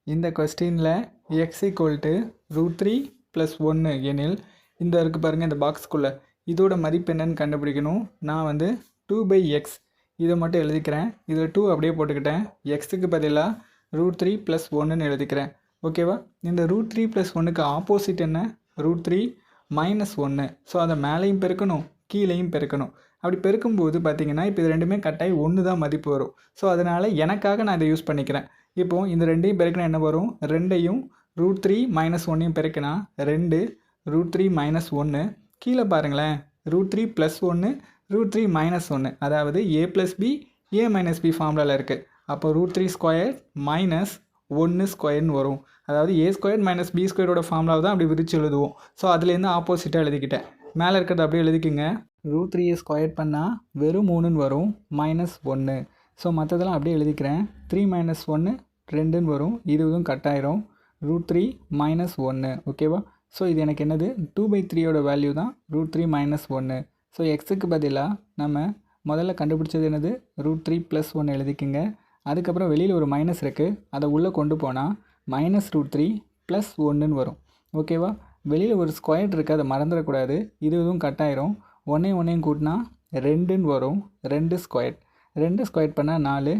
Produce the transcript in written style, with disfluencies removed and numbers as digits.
இந்த கொஸ்டினில் X equal to √3 + 1 எனில் இந்த இருக்குது பாருங்கள் இந்த பாக்ஸ்க்குள்ளே இதோட மதிப்பு என்னன்னு கண்டுபிடிக்கணும். நான் வந்து 2/x இதை மட்டும் எழுதிக்கிறேன். இதில் 2 அப்படியே போட்டுக்கிட்டேன். எக்ஸுக்கு பதிலாக √3 + 1ன்னு எழுதிக்கிறேன். ஓகேவா? இந்த √3 + 1க்கு ஆப்போசிட் என்ன? √3 - 1. ஸோ அதை மேலேயும் பெருக்கணும் கீழேயும் பெருக்கணும். அப்படி பெருக்கும்போது பார்த்தீங்கன்னா இப்போ இது ரெண்டுமே கட்டாயி 1 தான் மதிப்பு வரும். ஸோ அதனால் எனக்காக நான் இதை யூஸ் பண்ணிக்கிறேன். இப்போது இந்த ரெண்டையும் பெருக்கினா என்ன வரும்? ரெண்டையும் √3 - 1ஐயும் பெருக்கினா 2 √3 - 1. கீழே பாருங்களேன், √3 + 1 √3 - 1, அதாவது a + b a - b ஃபார்முலாவில் இருக்குது. அப்போ √3² - 1² வரும். அதாவது a² - b² ஃபார்முலாவை தான் அப்படி விரித்து எழுதுவோம். ஸோ அதுலேருந்து ஆப்போசிட்டாக எழுதிக்கிட்டேன். மேலே இருக்கிறத அப்படியே எழுதிக்குங்க. √3 ஸ்கொயர் பண்ணால் வெறும் 3ன்னு வரும், -1. ஸோ மற்றதெல்லாம் அப்படியே எழுதிக்கிறேன். 3 - 1 2ன்னு வரும். இதுவும் கட் ஆயிரும். √3 - 1. ஓகேவா? ஸோ இது எனக்கு என்னது? 2/3யோட வேல்யூ தான் √3 - 1. ஸோ எக்ஸுக்கு பதிலாக நம்ம முதல்ல கண்டுபிடிச்சது என்னது? √3 + 1 எழுதிக்குங்க. அதுக்கப்புறம் வெளியில் ஒரு மைனஸ் இருக்குது, அதை உள்ளே கொண்டு போனால் -√3 + 1ன்னு வரும். ஓகேவா? வெளியில் ஒரு ஸ்கொயர் இருக்குது, அதை மறந்துடக்கூடாது. இதுவும் கட் ஆயிரும். 1ஐயும் 1ஐயும் கூட்டினா 2ன்னு வரும். 2² 2 ஸ்கொயர் பண்ணால் 4.